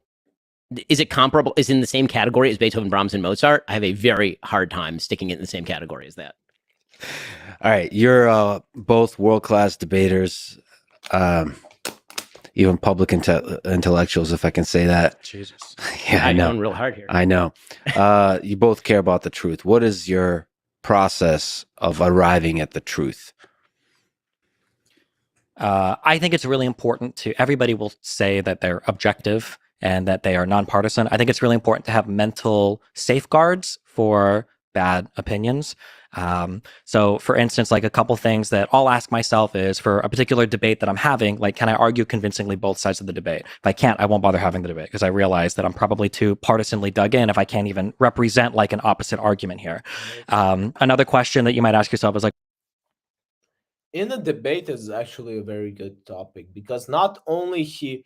is it comparable? Is it in the same category as Beethoven, Brahms, and Mozart? I have a very hard time sticking it in the same category as that. All right, you're both world-class debaters, even public intellectuals, if I can say that. Jesus. Yeah, I I'm know. going real hard here. I know. You both care about the truth. What is your process of arriving at the truth? I think it's really important to, everybody will say that they're objective and that they are nonpartisan. I think it's really important to have mental safeguards for bad opinions. So for instance, like a couple things that I'll ask myself is, for a particular debate that I'm having, like, can I argue convincingly both sides of the debate? If I can't, I won't bother having the debate, because I realize that I'm probably too partisanly dug in if I can't even represent like an opposite argument here. Another question that you might ask yourself is like, In a debate is actually a very good topic because not only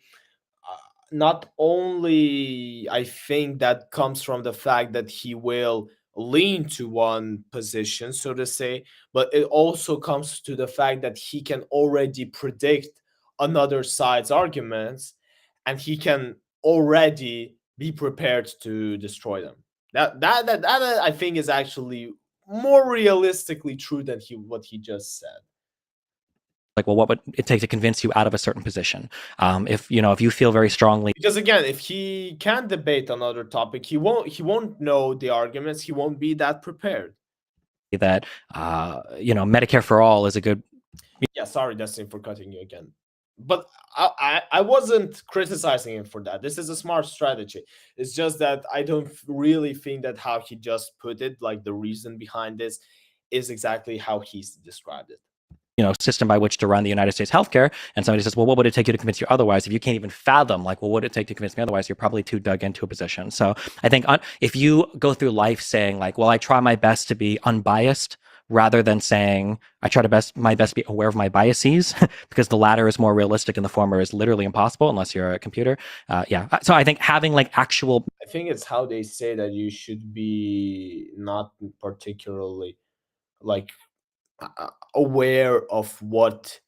I think that comes from the fact that he will lean to one position, so to say, but it also comes to the fact that he can already predict another side's arguments, and he can already be prepared to destroy them. That I think is actually more realistically true than what he just said. well, what would it take to convince you out of a certain position? If you feel very strongly Because again, if he can debate another topic, he won't know the arguments. He won't be that prepared. that Medicare for all is a good. Yeah, sorry, Dustin, for cutting you again. But I wasn't criticizing him for that. This is a smart strategy. It's just that I don't really think that how he just put it, like the reason behind this, is exactly how he's described it. System by which to run the United States healthcare, and somebody says, well, what would it take you to convince you otherwise? If you can't even fathom, like, well, what would it take to convince me otherwise? You're probably too dug into a position. So I think if you go through life saying like, well, I try my best to be unbiased, rather than saying I try my best to be aware of my biases, because the latter is more realistic and the former is literally impossible unless you're a computer. So I think having like actual, I think it's how they say that you should be not particularly like aware of what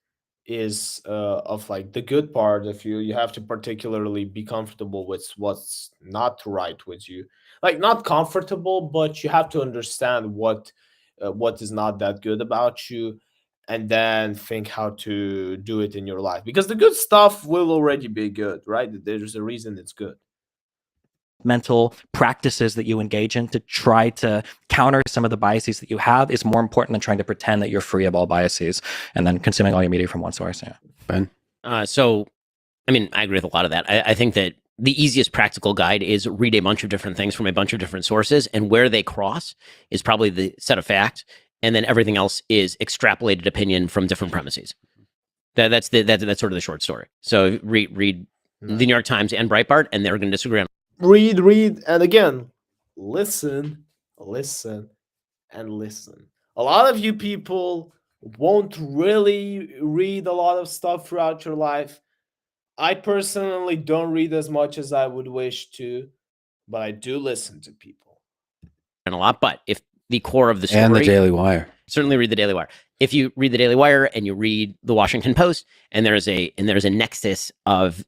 is of like the good part of you. You have to particularly be comfortable with what's not right with you, like not comfortable, but you have to understand what is not that good about you, and then think how to do it in your life, because the good stuff will already be good, right? There's a reason it's good. mental practices that you engage in to try to counter some of the biases that you have is more important than trying to pretend that you're free of all biases and then consuming all your media from one source. Yeah. Ben? So, I mean, I agree with a lot of that. I think that the easiest practical guide is read a bunch of different things from a bunch of different sources, and where they cross is probably the set of fact, and then everything else is extrapolated opinion from different premises. That's sort of the short story. So read the New York Times and Breitbart, and they're going to disagree on. Read, and again, listen, and listen. A lot of you people won't really read a lot of stuff throughout your life, I personally don't read as much as I would wish to, but I do listen to people. And a lot, but if the core of the story, And the Daily Wire. certainly read the Daily Wire. If you read the Daily Wire and you read the Washington Post, and there's a nexus of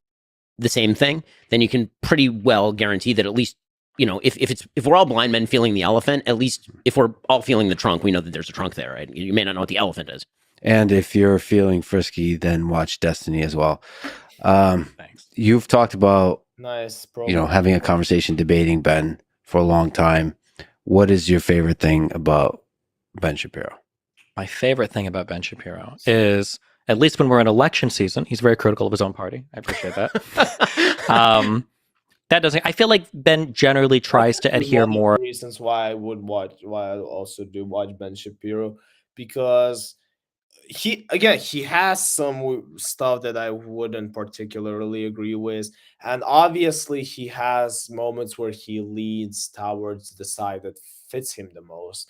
the same thing, then you can pretty well guarantee that at least, if we're all blind men feeling the elephant, at least if we're all feeling the trunk, we know that there's a trunk there, right? You may not know what the elephant is. And if you're feeling frisky, then watch Destiny as well. Thanks. You've talked about, Nice, having a conversation, debating Ben for a long time. What is your favorite thing about Ben Shapiro? My favorite thing about Ben Shapiro is, at least when we're in election season, he's very critical of his own party. I appreciate that. That doesn't. I feel like Ben generally tries to adhere One of more. the reasons why I also do watch Ben Shapiro, because he has some stuff that I wouldn't particularly agree with, and obviously he has moments where he leads towards the side that fits him the most.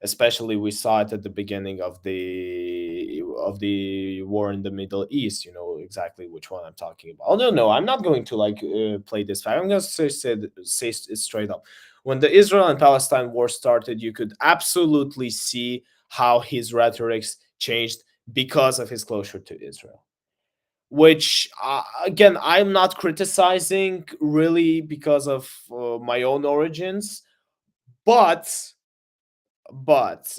Especially, we saw it at the beginning of the war in the Middle East. You know exactly which one I'm talking about. Oh no, I'm not going to play this fact. I'm going to say it straight up. When the Israel and Palestine war started, you could absolutely see how his rhetorics changed because of his closure to Israel. Which, again, I'm not criticizing really because of my own origins, but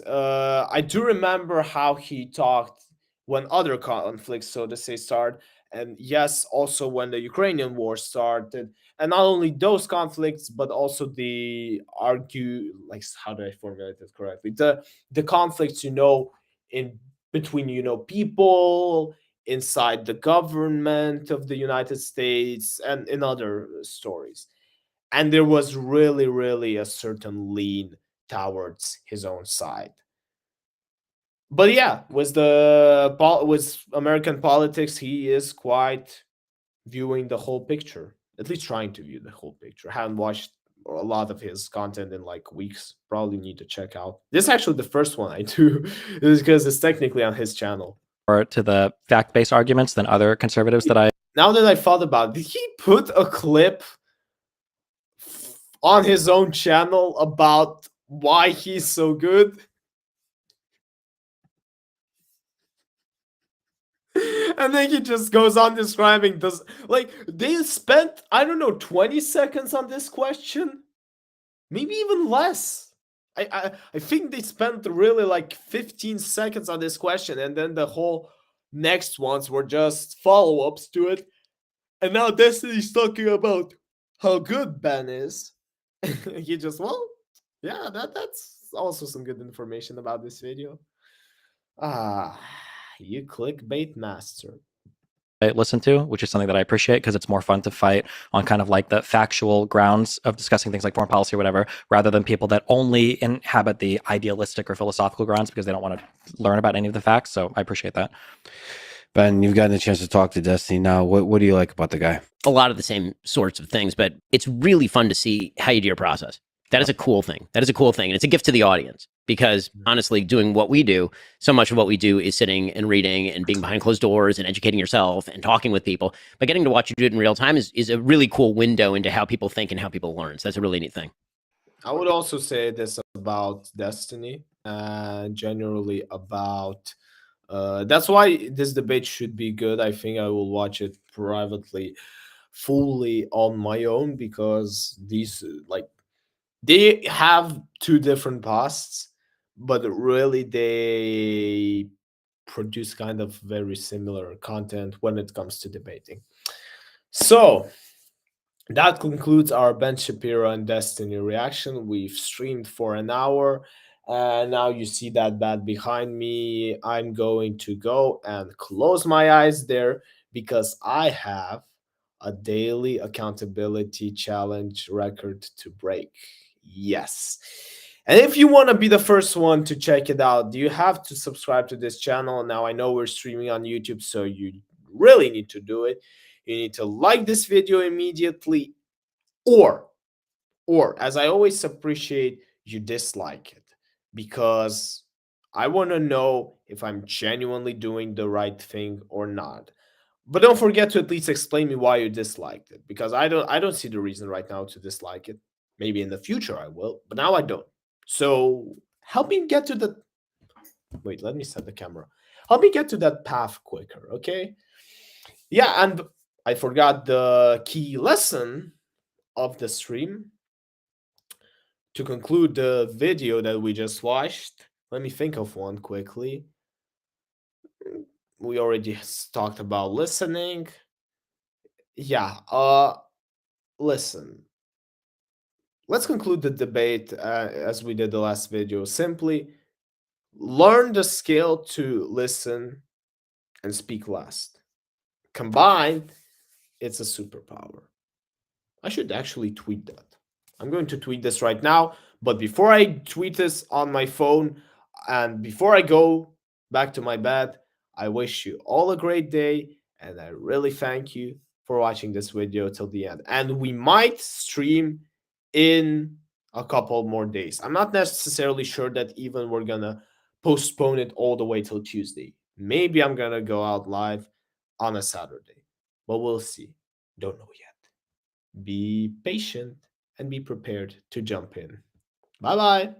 I do remember how he talked when other conflicts, so to say, started, and yes, also when the Ukrainian war started, and not only those conflicts, but also the how do I formulate it correctly? The conflicts, in between, people inside the government of the United States and in other stories. And there was really, really a certain lean towards his own side. But yeah, with American politics, he is quite viewing the whole picture, at least trying to view the whole picture. I haven't watched a lot of his content in like weeks. Probably need to check out. This is actually the first one I do, is because it's technically on his channel. To the fact-based arguments than other conservatives that I. Now that I thought about it, did he put a clip on his own channel about why he's so good? And then he just goes on describing this. Like, they spent, I don't know, 20 seconds on this question, maybe even less. I think they spent really like 15 seconds on this question, and then the whole next ones were just follow-ups to it. And now Destiny's talking about how good Ben is. He just, well, yeah, that's also some good information about this video. You clickbait master. Listen to, which is something that I appreciate because it's more fun to fight on kind of like the factual grounds of discussing things like foreign policy or whatever, rather than people that only inhabit the idealistic or philosophical grounds because they don't want to learn about any of the facts. So I appreciate that. Ben, you've gotten a chance to talk to Destiny now. What do you like about the guy? A lot of the same sorts of things, but it's really fun to see how you do your process. That is a cool thing. And it's a gift to the audience because honestly, doing what we do, so much of what we do is sitting and reading and being behind closed doors and educating yourself and talking with people. But getting to watch you do it in real time is a really cool window into how people think and how people learn. So that's a really neat thing. I would also say this about Destiny, generally about. That's why this debate should be good. I think I will watch it privately, fully on my own, because these they have two different posts, but really they produce kind of very similar content when it comes to debating. So that concludes our Ben Shapiro and Destiny reaction. We've streamed for an hour, and now you see that bat behind me. I'm going to go and close my eyes there because I have a daily accountability challenge record to break. Yes. And if you want to be the first one to check it out, you have to subscribe to this channel. Now, I know we're streaming on YouTube, so you really need to do it. You need to like this video immediately, or as I always appreciate, you dislike it, because I want to know if I'm genuinely doing the right thing or not. But don't forget to at least explain me why you disliked it, because I don't see the reason right now to dislike it. Maybe in the future I will, but now I don't. So help me get to the wait, let me set the camera. Help me get to that path quicker, okay? Yeah, and I forgot the key lesson of the stream to conclude the video that we just watched. Let me think of one quickly. We already talked about listening. Yeah, listen. Let's conclude the debate as we did the last video. Simply learn the skill to listen and speak last. Combined, it's a superpower. I should actually tweet that. I'm going to tweet this right now. But before I tweet this on my phone and before I go back to my bed, I wish you all a great day. And I really thank you for watching this video till the end. And we might stream in a couple more days. I'm not necessarily sure that even we're going to postpone it all the way till Tuesday. Maybe I'm going to go out live on a Saturday, but we'll see. Don't know yet. Be patient and be prepared to jump in. Bye bye.